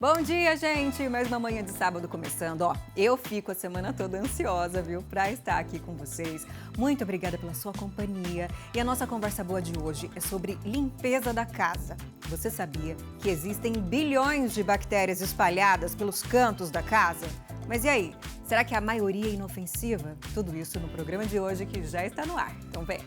Bom dia, gente! Mais uma manhã de sábado começando. Eu fico a semana toda ansiosa, viu, para estar aqui com vocês. Muito obrigada pela sua companhia. E a nossa conversa boa de hoje é sobre limpeza da casa. Você sabia que existem bilhões de bactérias espalhadas pelos cantos da casa? Mas e aí? Será que a maioria é inofensiva? Tudo isso no programa de hoje que já está no ar. Então vem!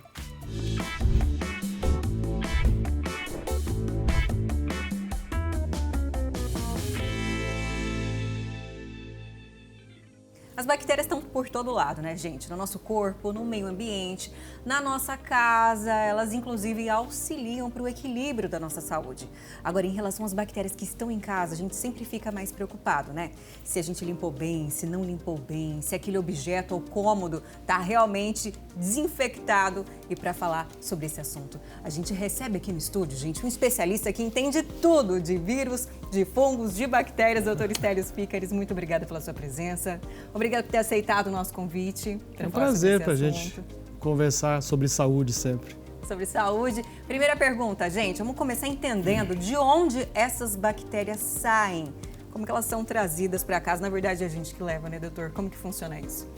As bactérias estão por todo lado, né, gente? No nosso corpo, no meio ambiente, na nossa casa. Elas, inclusive, auxiliam para o equilíbrio da nossa saúde. Agora, em relação às bactérias que estão em casa, a gente sempre fica mais preocupado, né? Se a gente limpou bem, se não limpou bem, se aquele objeto ou cômodo está realmente desinfectado. E para falar sobre esse assunto, a gente recebe aqui no estúdio, gente, um especialista que entende tudo de vírus, de fungos, de bactérias, doutor Stelios Pícares. Muito obrigada pela sua presença. Obrigada por ter aceitado o nosso convite. É um prazer para a gente conversar sobre saúde sempre. Sobre saúde. Primeira pergunta, gente, vamos começar entendendo de onde essas bactérias saem. Como que elas são trazidas para casa? Na verdade, é a gente que leva, né, doutor? Como que funciona isso?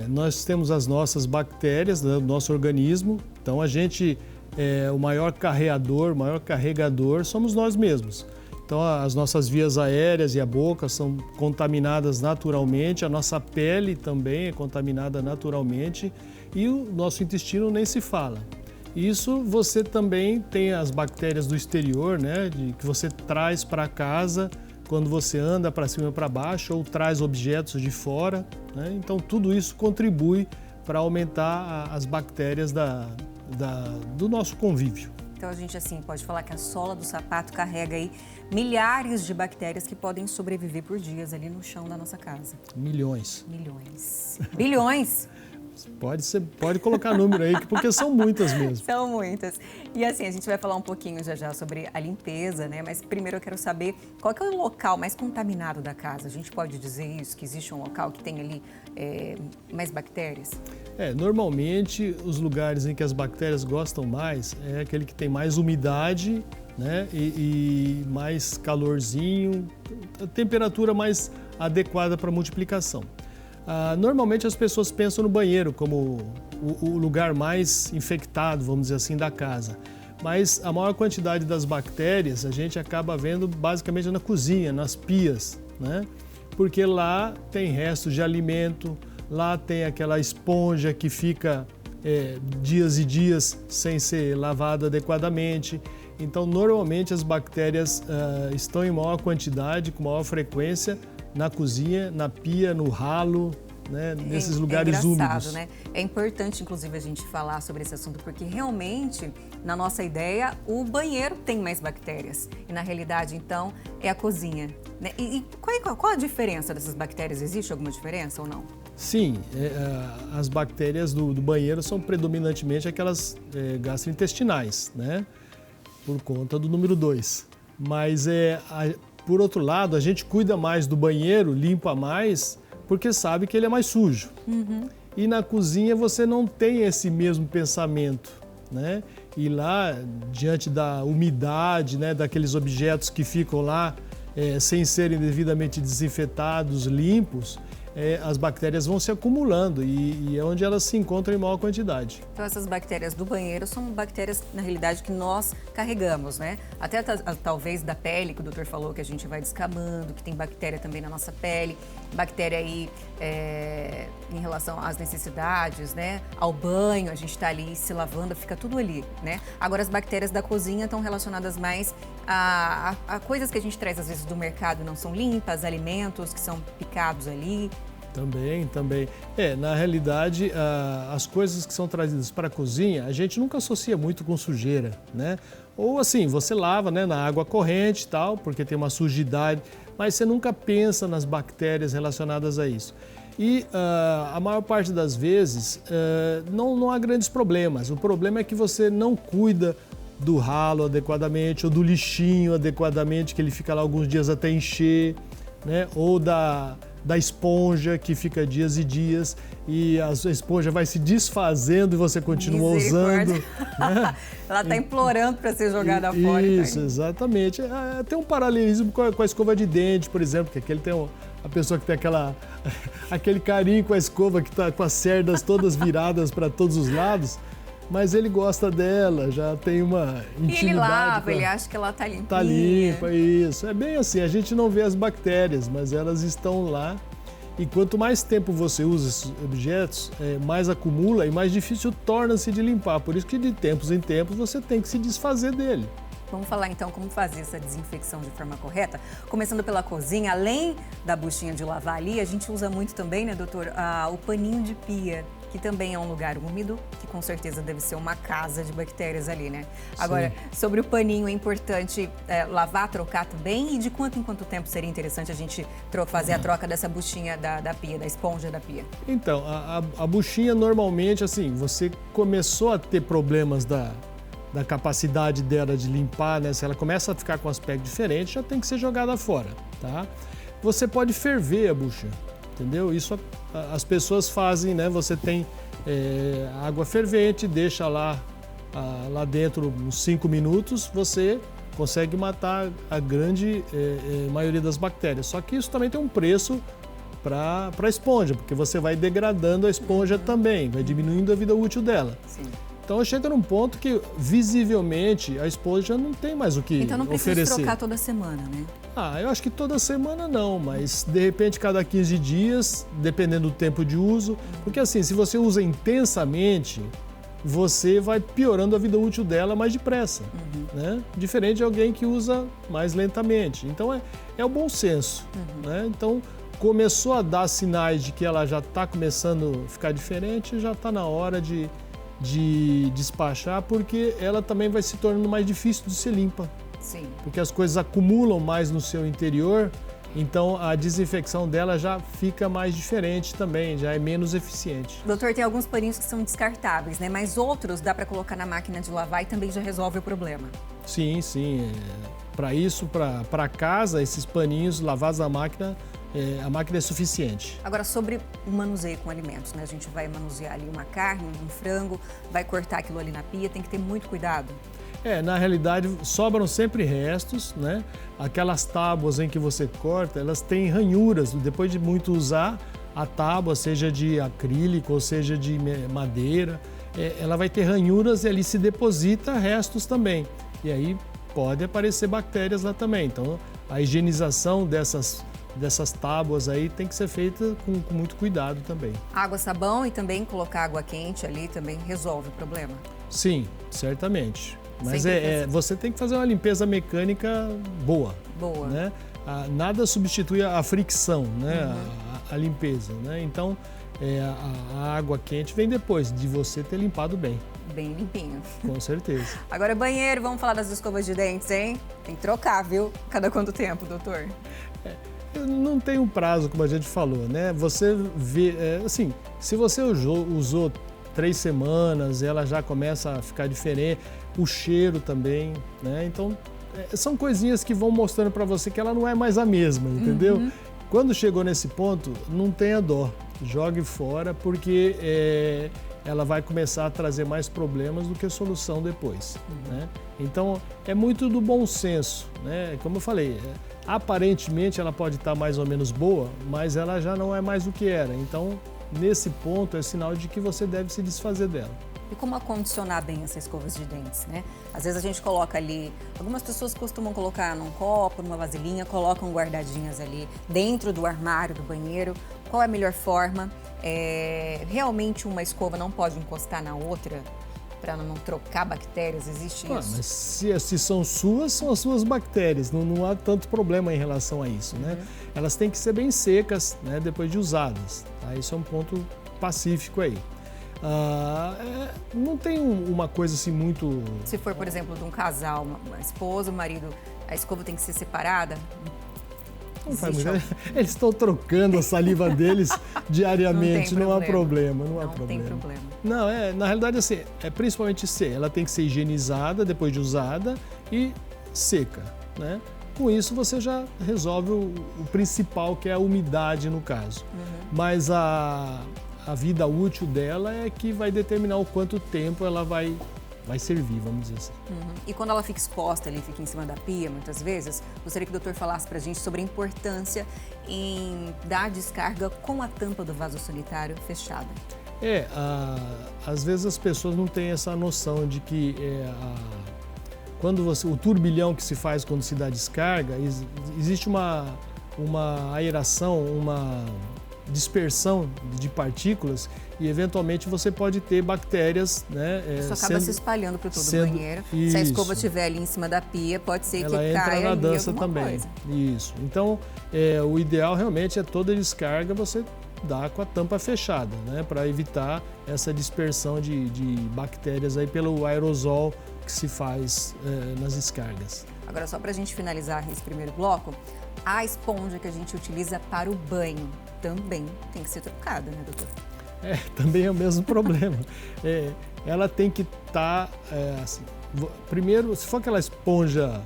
Nós temos as nossas bactérias, né, do nosso organismo. Então, a gente, o maior carreador, o maior carregador somos nós mesmos. Então, as nossas vias aéreas e a boca são contaminadas naturalmente, a nossa pele também é contaminada naturalmente e o nosso intestino nem se fala. Isso você também tem as bactérias do exterior, né, que você traz para casa quando você anda para cima e para baixo ou traz objetos de fora, né? Então, tudo isso contribui para aumentar as bactérias do nosso convívio. Então, a gente, assim, pode falar que a sola do sapato carrega aí milhares de bactérias que podem sobreviver por dias ali no chão da nossa casa. Milhões. Milhões. Bilhões? Pode colocar número aí, porque são muitas mesmo. São muitas. E assim, a gente vai falar um pouquinho já sobre a limpeza, né? Mas primeiro eu quero saber qual que é o local mais contaminado da casa. A gente pode dizer isso, que existe um local que tem ali mais bactérias? Normalmente os lugares em que as bactérias gostam mais é aquele que tem mais umidade, né? E mais calorzinho, a temperatura mais adequada para multiplicação. Normalmente as pessoas pensam no banheiro como o lugar mais infectado, vamos dizer assim, da casa. Mas a maior quantidade das bactérias a gente acaba vendo basicamente na cozinha, nas pias, né? Porque lá tem restos de alimento, lá tem aquela esponja que fica dias e dias sem ser lavada adequadamente. Então, normalmente as bactérias estão em maior quantidade, com maior frequência, na cozinha, na pia, no ralo, né, nesses lugares úmidos. Né? É importante, inclusive, a gente falar sobre esse assunto, porque realmente, na nossa ideia, o banheiro tem mais bactérias. E na realidade, então, é a cozinha. Né? E qual a diferença dessas bactérias? Existe alguma diferença ou não? Sim, as bactérias do banheiro são predominantemente aquelas gastrointestinais, né? Por conta do número 2. Mas por outro lado, a gente cuida mais do banheiro, limpa mais, porque sabe que ele é mais sujo. Uhum. E na cozinha você não tem esse mesmo pensamento, né? E lá, diante da umidade, né, daqueles objetos que ficam lá sem serem devidamente desinfetados, limpos, as bactérias vão se acumulando e é onde elas se encontram em maior quantidade. Então essas bactérias do banheiro são bactérias, na realidade, que nós carregamos, né? Até talvez da pele, que o doutor falou que a gente vai descamando, que tem bactéria também na nossa pele, bactéria aí em relação às necessidades, né? Ao banho, a gente está ali se lavando, fica tudo ali, né? Agora as bactérias da cozinha estão relacionadas mais a coisas que a gente traz às vezes do mercado e não são limpas, alimentos que são picados ali. Também. Na realidade, as coisas que são trazidas para a cozinha, a gente nunca associa muito com sujeira, né? Ou assim, você lava, né, na água corrente e tal, porque tem uma sujidade, mas você nunca pensa nas bactérias relacionadas a isso. E a maior parte das vezes não há grandes problemas. O problema é que você não cuida do ralo adequadamente ou do lixinho adequadamente, que ele fica lá alguns dias até encher, né? Ou da esponja que fica dias e dias e a esponja vai se desfazendo e você continua usando. Né? Ela está implorando para ser jogada fora. Isso, exatamente. Tem um paralelismo com a escova de dente, por exemplo, que aquele tem a pessoa que tem aquele carinho com a escova que está com as cerdas todas viradas para todos os lados. Mas ele gosta dela, já tem uma intimidade. E ele lava, ele acha que ela tá limpinha. Tá limpa, isso. É bem assim, a gente não vê as bactérias, mas elas estão lá. E quanto mais tempo você usa esses objetos, mais acumula e mais difícil torna-se de limpar. Por isso que de tempos em tempos você tem que se desfazer dele. Vamos falar então como fazer essa desinfecção de forma correta. Começando pela cozinha, além da buchinha de lavar ali, a gente usa muito também, né, doutor, o paninho de pia, que também é um lugar úmido, que com certeza deve ser uma casa de bactérias ali, né? Agora, sobre o paninho, é importante lavar, trocar também? E de quanto em quanto tempo seria interessante a gente fazer a troca dessa buchinha da pia, da esponja da pia? Então, a buchinha normalmente, assim, você começou a ter problemas da capacidade dela de limpar, né? Se ela começa a ficar com aspecto diferente, já tem que ser jogada fora, tá? Você pode ferver a bucha, entendeu? Isso as pessoas fazem, né? Você tem água fervente, deixa lá dentro uns 5 minutos, você consegue matar a grande maioria das bactérias. Só que isso também tem um preço para a esponja, porque você vai degradando a esponja também, vai diminuindo a vida útil dela. Sim. Então chega num ponto que visivelmente a esponja não tem mais o que oferecer. Então não precisa trocar toda semana, né? Eu acho que toda semana não, mas de repente cada 15 dias, dependendo do tempo de uso. Porque assim, se você usa intensamente, você vai piorando a vida útil dela mais depressa, né? Diferente de alguém que usa mais lentamente. Então é o bom senso, né? Então começou a dar sinais de que ela já está começando a ficar diferente, já está na hora de despachar, porque ela também vai se tornando mais difícil de ser limpa. Sim. Porque as coisas acumulam mais no seu interior, então a desinfecção dela já fica mais diferente também, já é menos eficiente. Doutor, tem alguns paninhos que são descartáveis, né? Mas outros dá para colocar na máquina de lavar e também já resolve o problema. Sim. Para isso, para casa, esses paninhos lavados na máquina, a máquina é suficiente. Agora, sobre o manuseio com alimentos, né? A gente vai manusear ali uma carne, um frango, vai cortar aquilo ali na pia, tem que ter muito cuidado. Na realidade, sobram sempre restos, né? Aquelas tábuas em que você corta, elas têm ranhuras. Depois de muito usar, a tábua, seja de acrílico ou seja de madeira, ela vai ter ranhuras e ali se deposita restos também. E aí pode aparecer bactérias lá também. Então, a higienização dessas tábuas aí tem que ser feita com muito cuidado também. Água, sabão e também colocar água quente ali também resolve o problema? Sim, certamente. Mas você tem que fazer uma limpeza mecânica boa. Né? Nada substitui a fricção, né? A limpeza. Né? Então, a água quente vem depois de você ter limpado bem. Bem limpinho. Com certeza. Agora, banheiro, vamos falar das escovas de dentes, hein? Tem que trocar, viu? Cada quanto tempo, doutor? Não tem um prazo, como a gente falou, né? Você vê, assim, se você usou 3 semanas, ela já começa a ficar diferente, o cheiro também, né? Então, são coisinhas que vão mostrando para você que ela não é mais a mesma, entendeu? Quando chegou nesse ponto, não tenha dó, jogue fora, porque ela vai começar a trazer mais problemas do que solução depois, né? Então, é muito do bom senso, né? Como eu falei, aparentemente ela pode estar mais ou menos boa, mas ela já não é mais o que era. Então, nesse ponto, é sinal de que você deve se desfazer dela. E como acondicionar bem essas escovas de dentes, né? Às vezes a gente coloca ali, algumas pessoas costumam colocar num copo, numa vasilhinha, colocam guardadinhas ali dentro do armário, do banheiro. Qual é a melhor forma? Realmente uma escova não pode encostar na outra para não trocar bactérias? Existe isso? Mas se são as suas bactérias, não há tanto problema em relação a isso, né? Elas têm que ser bem secas, né, depois de usadas, tá? Isso é um ponto pacífico aí. Não tem uma coisa assim muito... Se for, por exemplo, de um casal, uma esposa, o marido, a escova tem que ser separada? Eles estão trocando a saliva deles diariamente, não há problema. Não tem problema. Não, na realidade, assim, principalmente ela tem que ser higienizada depois de usada e seca, né? com isso você já resolve o principal, que é a umidade no caso. Mas a vida útil dela é que vai determinar o quanto tempo ela vai servir, vamos dizer assim. E quando ela fica exposta ali, fica em cima da pia, muitas vezes, gostaria que o doutor falasse pra gente sobre a importância em dar descarga com a tampa do vaso sanitário fechada. Às vezes as pessoas não têm essa noção de que quando o turbilhão que se faz quando se dá descarga, existe uma aeração, uma dispersão de partículas e eventualmente você pode ter bactérias, né? Isso acaba se espalhando para todo o banheiro. Se a escova estiver ali em cima da pia, pode ser que caia ela entra na dança alguma também. Coisa. Isso. Então, o ideal realmente é toda descarga você dar com a tampa fechada, né? Para evitar essa dispersão de bactérias aí pelo aerosol que se faz nas descargas. Agora, só para a gente finalizar esse primeiro bloco, a esponja que a gente utiliza para o banho também tem que ser trocada, né, doutor? Também é o mesmo problema. Ela tem que estar, assim, primeiro, se for aquela esponja,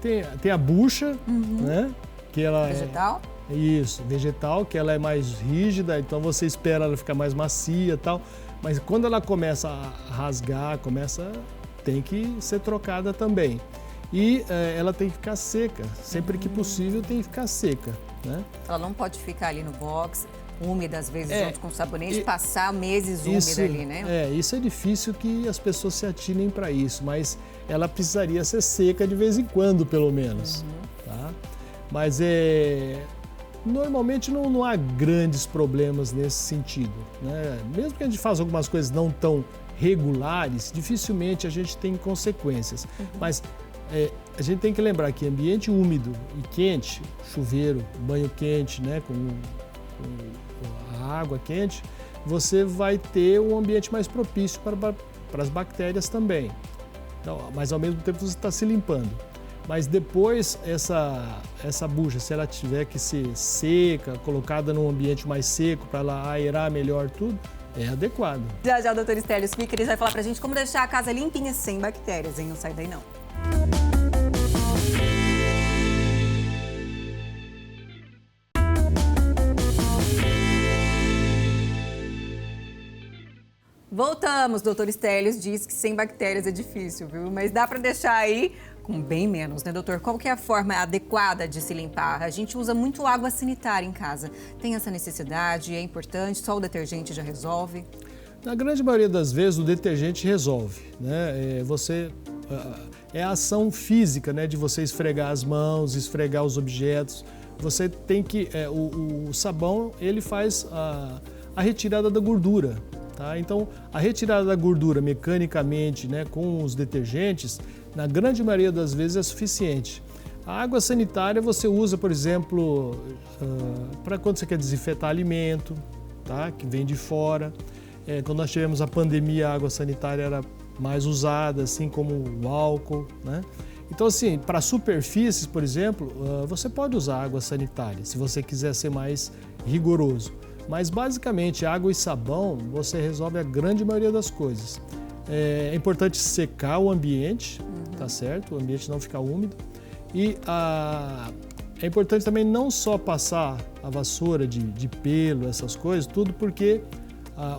que tem a bucha, né? Que ela vegetal? Isso, vegetal, que ela é mais rígida, então você espera ela ficar mais macia e tal. Mas quando ela começa a rasgar, tem que ser trocada também. E ela tem que ficar seca, sempre que possível tem que ficar seca, né? Ela não pode ficar ali no box, úmida às vezes junto com o sabonete, passar meses úmida ali, né? Isso é difícil que as pessoas se atinem para isso, mas ela precisaria ser seca de vez em quando, pelo menos. Tá? Mas normalmente não há grandes problemas nesse sentido, né? Mesmo que a gente faça algumas coisas não tão regulares, dificilmente a gente tem consequências. Mas a gente tem que lembrar que ambiente úmido e quente, chuveiro, banho quente, né, com a água quente, você vai ter um ambiente mais propício para as bactérias também. Então, mas ao mesmo tempo você está se limpando. Mas depois essa bucha, se ela tiver que ser seca, colocada num ambiente mais seco para ela aerar melhor tudo, é adequado. Já o doutor Stélio Spicker vai falar pra gente como deixar a casa limpinha sem bactérias, hein? Não sai daí não. Voltamos, doutor Stélio diz que sem bactérias é difícil, viu? Mas dá para deixar aí com bem menos, né, doutor? Qual que é a forma adequada de se limpar? A gente usa muito água sanitária em casa. Tem essa necessidade? É importante? Só o detergente já resolve? Na grande maioria das vezes, o detergente resolve, né? É a ação física, né, de você esfregar as mãos, esfregar os objetos. Você tem que... o sabão, ele faz a retirada da gordura. Tá? Então, a retirada da gordura mecanicamente, né, com os detergentes, na grande maioria das vezes é suficiente. A água sanitária você usa, por exemplo, para quando você quer desinfetar alimento, tá? Que vem de fora. Quando nós tivemos a pandemia, a água sanitária era mais usada, assim como o álcool, né? Então, assim, para superfícies, por exemplo, você pode usar água sanitária, se você quiser ser mais rigoroso. Mas, basicamente, água e sabão, você resolve a grande maioria das coisas. É importante secar o ambiente, tá certo? O ambiente não ficar úmido. E é importante também não só passar a vassoura de pelo, essas coisas, tudo porque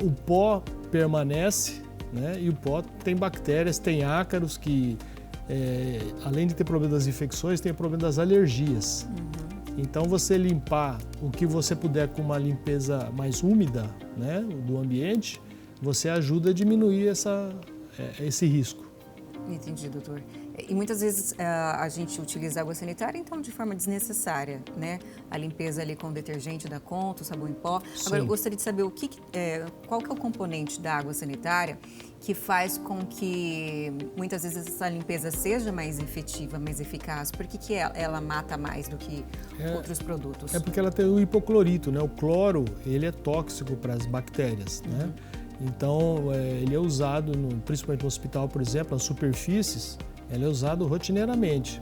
o pó permanece, né? E o pó tem bactérias, tem ácaros que, além de ter problema das infecções, tem o problema das alergias. Então, você limpar o que você puder com uma limpeza mais úmida, né, do ambiente, você ajuda a diminuir esse risco. Entendi, doutor. E muitas vezes a gente utiliza água sanitária, então, de forma desnecessária, né? A limpeza ali com detergente dá conta, o sabão em pó. Sim. Agora, eu gostaria de saber qual que é o componente da água sanitária que faz com que, muitas vezes, essa limpeza seja mais efetiva, mais eficaz. Por que ela mata mais do que outros produtos? É porque ela tem o hipoclorito, né? O cloro, ele é tóxico para as bactérias, né? Então, ele é usado, principalmente no hospital, por exemplo, nas superfícies, ele é usado rotineiramente.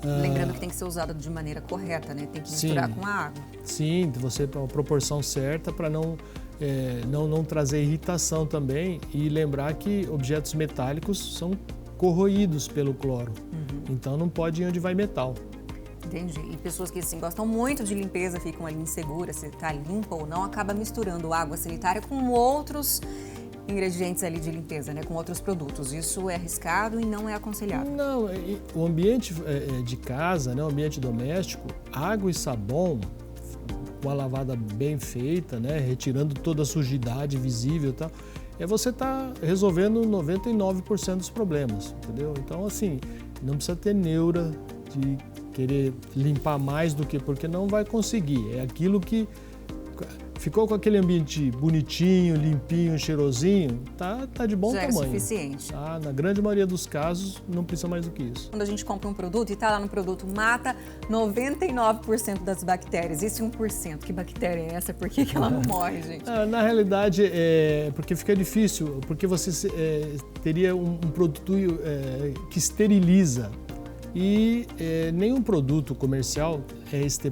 Lembrando que tem que ser usado de maneira correta, né? Tem que misturar com a água. Sim, você para uma proporção certa para não trazer irritação também, e lembrar que objetos metálicos são corroídos pelo cloro. Então não pode ir onde vai metal. Entendi. E pessoas que assim, gostam muito de limpeza ficam ali inseguras se está limpa ou não, acaba misturando água sanitária com outros ingredientes ali de limpeza, né? Com outros produtos. Isso é arriscado e não é aconselhável. Não, o ambiente de casa, né, o ambiente doméstico, água e sabão, com a lavada bem feita, né, retirando toda a sujidade visível e tal, você está resolvendo 99% dos problemas, entendeu? Então, assim, não precisa ter neura de querer limpar mais do que, porque não vai conseguir. É aquilo que ficou com aquele ambiente bonitinho, limpinho, cheirosinho, tá de bom tamanho. Já é suficiente. Tá? Na grande maioria dos casos, não precisa mais do que isso. Quando a gente compra um produto e tá lá no produto, mata 99% das bactérias. Esse 1%, que bactéria é essa? Por que ela não morre, gente? Na realidade, porque fica difícil, porque você teria um produto que esteriliza. E nenhum produto comercial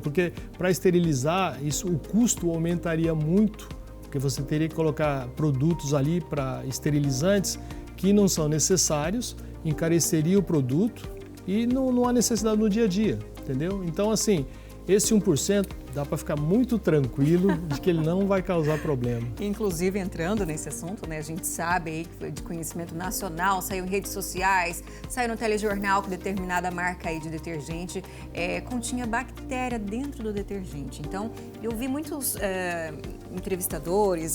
porque para esterilizar, o custo aumentaria muito, porque você teria que colocar produtos ali para esterilizantes que não são necessários, encareceria o produto e não há necessidade no dia a dia, entendeu? Então, assim, esse 1% dá para ficar muito tranquilo de que ele não vai causar problema. Inclusive, entrando nesse assunto, né, a gente sabe aí que foi de conhecimento nacional, saiu em redes sociais, saiu no telejornal que determinada marca aí de detergente continha bactéria dentro do detergente. Então, eu vi muitos entrevistadores,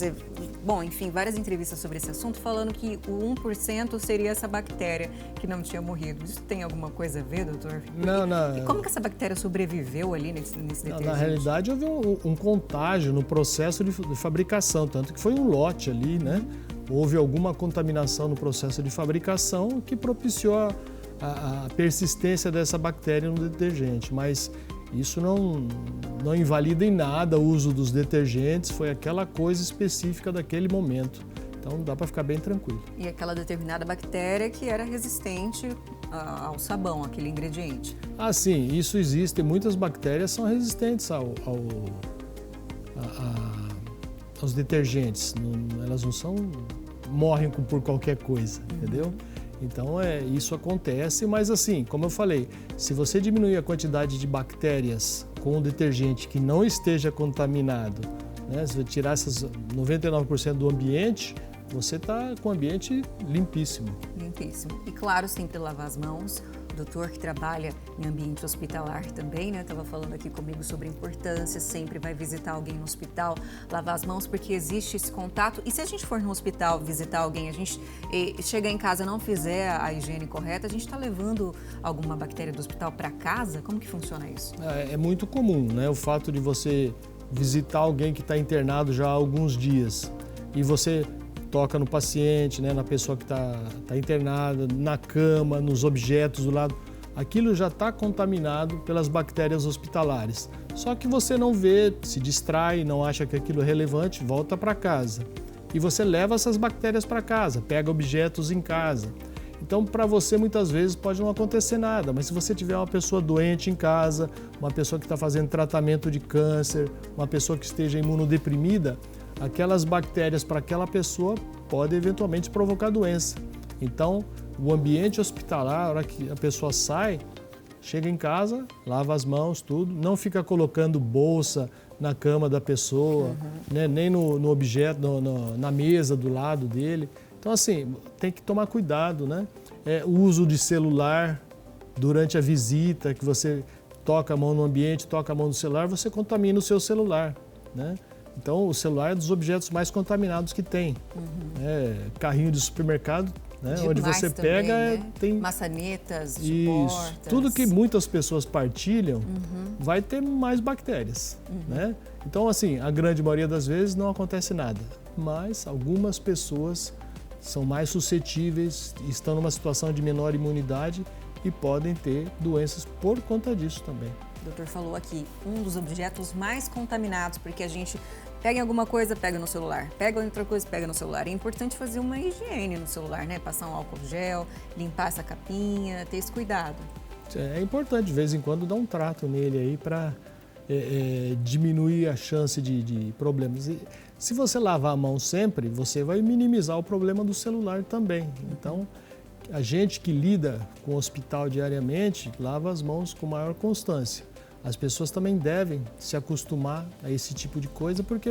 enfim, várias entrevistas sobre esse assunto, falando que o 1% seria essa bactéria que não tinha morrido. Isso tem alguma coisa a ver, doutor? Não. E como que essa bactéria sobreviveu ali nesse detergente? Na realidade, houve um contágio no processo de fabricação, tanto que foi um lote ali, né? Houve alguma contaminação no processo de fabricação que propiciou a persistência dessa bactéria no detergente, mas isso não invalida em nada o uso dos detergentes, foi aquela coisa específica daquele momento. Então dá para ficar bem tranquilo. E aquela determinada bactéria que era resistente ao sabão, aquele ingrediente. Ah, sim, isso existe. Muitas bactérias são resistentes aos detergentes. Elas não morrem por qualquer coisa, entendeu? Então isso acontece, mas assim, como eu falei, se você diminuir a quantidade de bactérias com um detergente que não esteja contaminado, né, se você tirar essas 99% do ambiente, você está com o ambiente limpíssimo. Limpíssimo. E claro, sempre lavar as mãos. O doutor que trabalha em ambiente hospitalar também, né? Estava falando aqui comigo sobre a importância, sempre vai visitar alguém no hospital, lavar as mãos, porque existe esse contato. E se a gente for no hospital visitar alguém, a gente chegar em casa e não fizer a higiene correta, a gente está levando alguma bactéria do hospital para casa? Como que funciona isso? É muito comum, né? O fato de você visitar alguém que está internado já há alguns dias e você toca no paciente, né, na pessoa que está internada, na cama, nos objetos do lado, aquilo já está contaminado pelas bactérias hospitalares. Só que você não vê, se distrai, não acha que aquilo é relevante, volta para casa. E você leva essas bactérias para casa, pega objetos em casa. Então, para você, muitas vezes pode não acontecer nada, mas se você tiver uma pessoa doente em casa, uma pessoa que está fazendo tratamento de câncer, uma pessoa que esteja imunodeprimida, aquelas bactérias para aquela pessoa podem eventualmente provocar doença. Então, o ambiente hospitalar, a hora que a pessoa sai, chega em casa, lava as mãos, tudo, não fica colocando bolsa na cama da pessoa, né, nem no objeto, na mesa do lado dele. Então, assim, tem que tomar cuidado, né? O uso de celular durante a visita, que você toca a mão no ambiente, toca a mão no celular, você contamina o seu celular, né? Então, o celular é dos objetos mais contaminados que tem. Carrinho de supermercado, né? Onde você também, pega, né? tem maçanetas de portas. Tudo que muitas pessoas partilham vai ter mais bactérias, né? Então, assim, a grande maioria das vezes não acontece nada, mas algumas pessoas são mais suscetíveis, estão numa situação de menor imunidade e podem ter doenças por conta disso também. O doutor falou aqui, um dos objetos mais contaminados, porque a gente pega em alguma coisa, pega no celular, pega em outra coisa, pega no celular. É importante fazer uma higiene no celular, né? Passar um álcool gel, limpar essa capinha, ter esse cuidado. É importante, de vez em quando, dar um trato nele aí para diminuir a chance de problemas. E se você lavar a mão sempre, você vai minimizar o problema do celular também. Então, a gente que lida com o hospital diariamente lava as mãos com maior constância. As pessoas também devem se acostumar a esse tipo de coisa, porque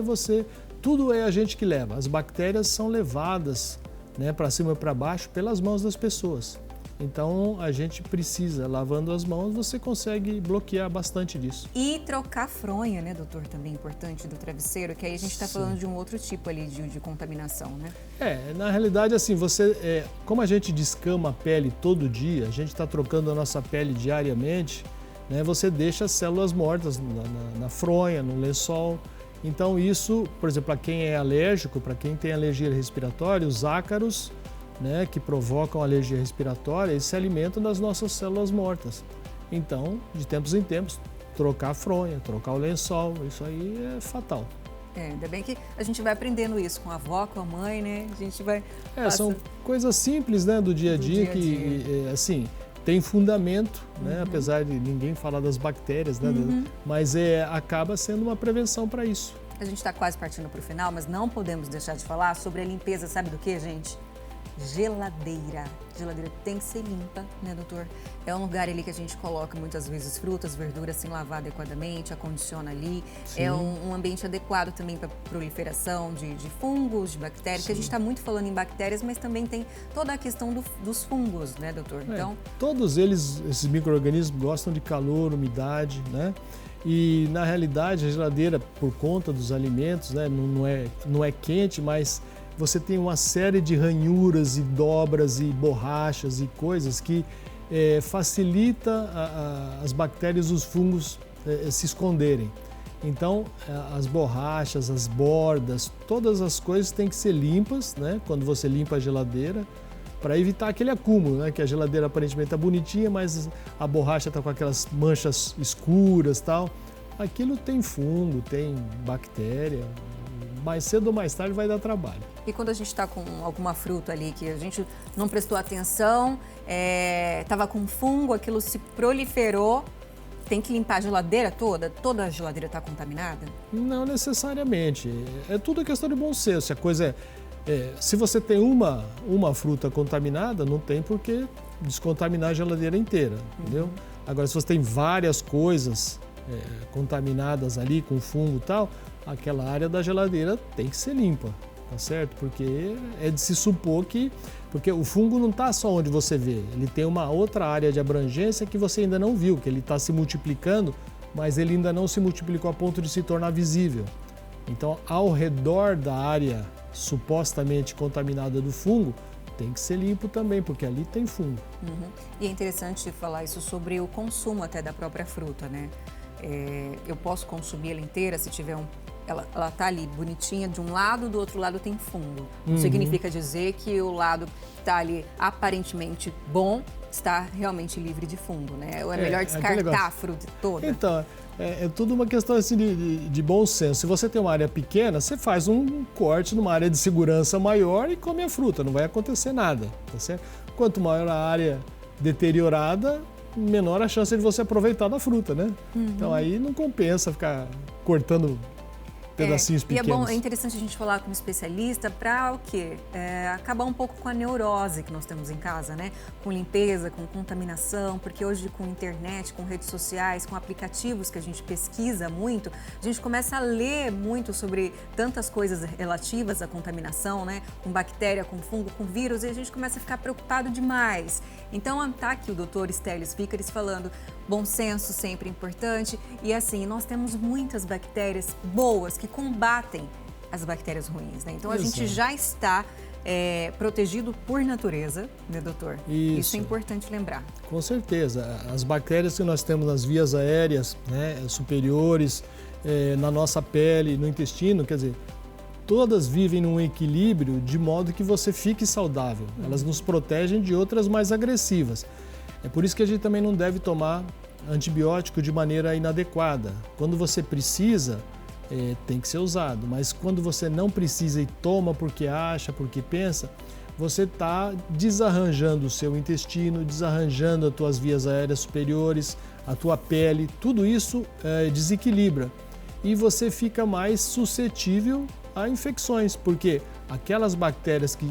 tudo é a gente que leva. As bactérias são levadas, né, para cima e para baixo pelas mãos das pessoas. Então a gente precisa, lavando as mãos, você consegue bloquear bastante disso. E trocar a fronha, né, doutor, também importante do travesseiro, que aí a gente está falando de um outro tipo ali de contaminação, né? Na realidade, assim, como a gente descama a pele todo dia, a gente está trocando a nossa pele diariamente, né, você deixa as células mortas na fronha, no lençol. Então isso, por exemplo, para quem é alérgico, para quem tem alergia respiratória, os ácaros, né, que provocam alergia respiratória, eles se alimentam das nossas células mortas. Então, de tempos em tempos, trocar a fronha, trocar o lençol, isso aí é fatal. Ainda bem que a gente vai aprendendo isso com a avó, com a mãe, né? A gente vai... São coisas simples, né, do dia a dia que, assim, tem fundamento, né, apesar de ninguém falar das bactérias, né, mas acaba sendo uma prevenção para isso. A gente está quase partindo para o final, mas não podemos deixar de falar sobre a limpeza, sabe do que, gente? Geladeira. Geladeira tem que ser limpa, né, doutor? É um lugar ali que a gente coloca muitas vezes frutas, verduras sem lavar adequadamente, acondiciona ali. Sim. É um ambiente adequado também para proliferação de fungos, de bactérias, que a gente está muito falando em bactérias, mas também tem toda a questão dos fungos, né, doutor? Então, todos eles, esses micro-organismos, gostam de calor, umidade, né? E na realidade a geladeira, por conta dos alimentos, né, não é quente, mas você tem uma série de ranhuras e dobras e borrachas e coisas que facilita as bactérias, os fungos se esconderem. Então, as borrachas, as bordas, todas as coisas têm que ser limpas, né, quando você limpa a geladeira, para evitar aquele acúmulo, né, que a geladeira aparentemente está bonitinha, mas a borracha está com aquelas manchas escuras e tal. Aquilo tem fungo, tem bactéria. Mais cedo ou mais tarde vai dar trabalho. E quando a gente está com alguma fruta ali que a gente não prestou atenção, estava com fungo, aquilo se proliferou, tem que limpar a geladeira toda? Toda a geladeira está contaminada? Não necessariamente. É tudo questão de bom senso. A coisa se você tem uma fruta contaminada, não tem por que descontaminar a geladeira inteira, entendeu? Agora, se você tem várias coisas contaminadas ali com fungo e tal, aquela área da geladeira tem que ser limpa, tá certo? Porque é de se supor porque o fungo não está só onde você vê, ele tem uma outra área de abrangência que você ainda não viu, que ele está se multiplicando, mas ele ainda não se multiplicou a ponto de se tornar visível. Então, ao redor da área supostamente contaminada do fungo, tem que ser limpo também, porque ali tem fungo. E é interessante falar isso sobre o consumo até da própria fruta, né? Eu posso consumir ela inteira se tiver ela tá ali bonitinha de um lado, do outro lado tem fungo. Não significa dizer que o lado que está ali aparentemente bom está realmente livre de fungo, né? Ou é melhor descartar a fruta toda? Então, é tudo uma questão assim, de bom senso. Se você tem uma área pequena, você faz um corte numa área de segurança maior e come a fruta, não vai acontecer nada, tá certo? Quanto maior a área deteriorada, menor a chance de você aproveitar da fruta, né? Então aí não compensa ficar cortando pedacinhos pequenos. E é interessante a gente falar com um especialista para o quê? Acabar um pouco com a neurose que nós temos em casa, né? Com limpeza, com contaminação, porque hoje com internet, com redes sociais, com aplicativos que a gente pesquisa muito, a gente começa a ler muito sobre tantas coisas relativas à contaminação, né? Com bactéria, com fungo, com vírus, e a gente começa a ficar preocupado demais. Então, tá aqui o doutor Stélio Vícares falando, bom senso sempre importante, e assim, nós temos muitas bactérias boas que combatem as bactérias ruins, né? Então a gente já está protegido por natureza, né, doutor? Isso é importante lembrar. Com certeza. As bactérias que nós temos nas vias aéreas, né, superiores, na nossa pele, no intestino, quer dizer, todas vivem num equilíbrio de modo que você fique saudável. Elas nos protegem de outras mais agressivas. É por isso que a gente também não deve tomar antibiótico de maneira inadequada. Quando você precisa, tem que ser usado, mas quando você não precisa e toma porque acha, porque pensa, você está desarranjando o seu intestino, desarranjando as tuas vias aéreas superiores, a tua pele, tudo isso desequilibra e você fica mais suscetível a infecções, porque aquelas bactérias que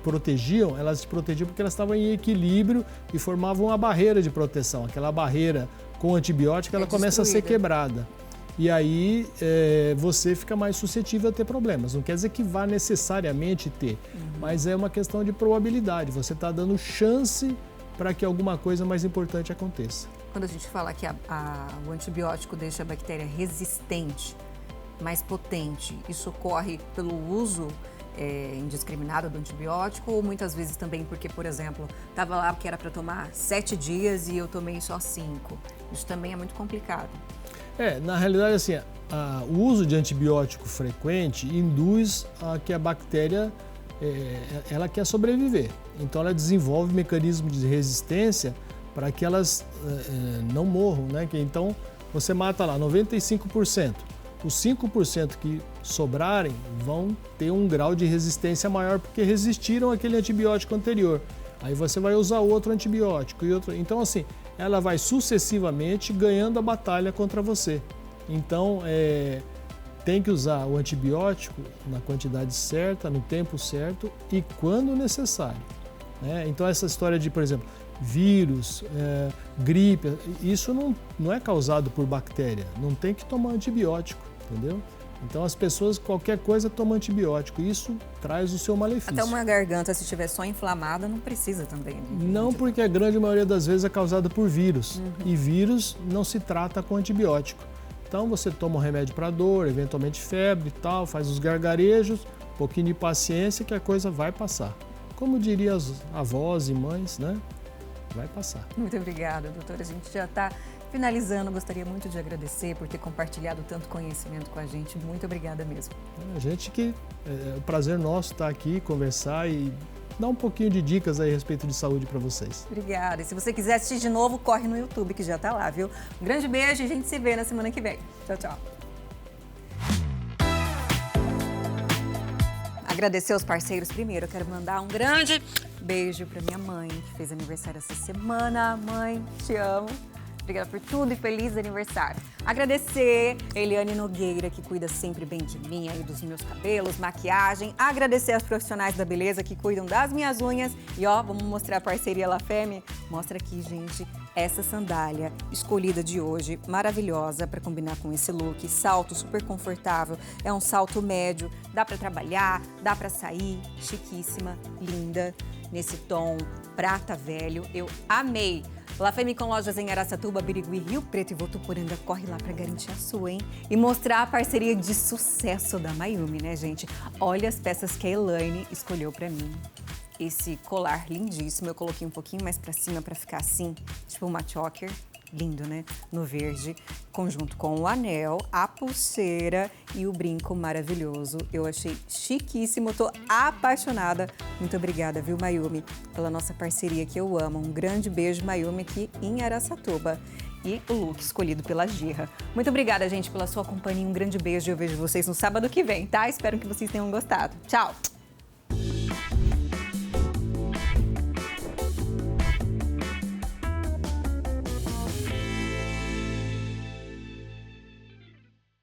protegiam, elas te protegiam porque elas estavam em equilíbrio e formavam uma barreira de proteção. Aquela barreira com antibiótico, ela começa a ser quebrada. E aí você fica mais suscetível a ter problemas. Não quer dizer que vá necessariamente ter, mas é uma questão de probabilidade. Você está dando chance para que alguma coisa mais importante aconteça. Quando a gente fala que o antibiótico deixa a bactéria resistente, mais potente, isso ocorre pelo uso indiscriminado do antibiótico ou muitas vezes também porque, por exemplo, estava lá que era para tomar 7 dias e eu tomei só 5. Isso também é muito complicado. Na realidade, assim, o uso de antibiótico frequente induz a que a bactéria ela quer sobreviver. Então, ela desenvolve mecanismos de resistência para que elas não morram, né? Então, você mata lá 95%. Os 5% que sobrarem vão ter um grau de resistência maior porque resistiram àquele antibiótico anterior. Aí você vai usar outro antibiótico e outro. Então, assim, ela vai sucessivamente ganhando a batalha contra você. Então, tem que usar o antibiótico na quantidade certa, no tempo certo e quando necessário, né? Então, essa história de, por exemplo, vírus, gripe, isso não é causado por bactéria. Não tem que tomar antibiótico, entendeu? Então, as pessoas, qualquer coisa, tomam antibiótico. Isso traz o seu malefício. Até uma garganta, se estiver só inflamada, não precisa também. Não, porque a grande maioria das vezes é causada por vírus. E vírus não se trata com antibiótico. Então, você toma um remédio para dor, eventualmente febre e tal, faz os gargarejos, um pouquinho de paciência que a coisa vai passar. Como diriam as avós e mães, né? Vai passar. Muito obrigada, doutora. A gente já está finalizando. Gostaria muito de agradecer por ter compartilhado tanto conhecimento com a gente. Muito obrigada mesmo. A gente que é um prazer nosso estar aqui, conversar e dar um pouquinho de dicas aí a respeito de saúde para vocês. Obrigada. E se você quiser assistir de novo, corre no YouTube que já está lá, viu? Um grande beijo e a gente se vê na semana que vem. Tchau, tchau. Agradecer aos parceiros primeiro. Eu quero mandar um grande beijo para minha mãe, que fez aniversário essa semana. Mãe, te amo. Obrigada por tudo e feliz aniversário. Agradecer a Eliane Nogueira, que cuida sempre bem de mim, aí dos meus cabelos, maquiagem. Agradecer aos profissionais da beleza que cuidam das minhas unhas. E ó, vamos mostrar a parceria La Femme. Mostra aqui, gente, essa sandália escolhida de hoje, maravilhosa para combinar com esse look. Salto super confortável, é um salto médio, dá para trabalhar, dá para sair, chiquíssima, linda, nesse tom prata velho. Eu amei. La Femme com lojas em Araçatuba, Birigui, Rio Preto e Votuporanga. Corre lá para garantir a sua, hein? E mostrar a parceria de sucesso da Mayumi, né, gente? Olha as peças que a Elaine escolheu para mim. Esse colar lindíssimo, eu coloquei um pouquinho mais para cima para ficar assim, tipo uma choker. Lindo, né? No verde, conjunto com o anel, a pulseira e o brinco maravilhoso. Eu achei chiquíssimo, tô apaixonada. Muito obrigada, viu, Mayumi, pela nossa parceria que eu amo. Um grande beijo, Mayumi, aqui em Araçatuba. E o look escolhido pela Girra. Muito obrigada, gente, pela sua companhia. Um grande beijo e eu vejo vocês no sábado que vem, tá? Espero que vocês tenham gostado. Tchau!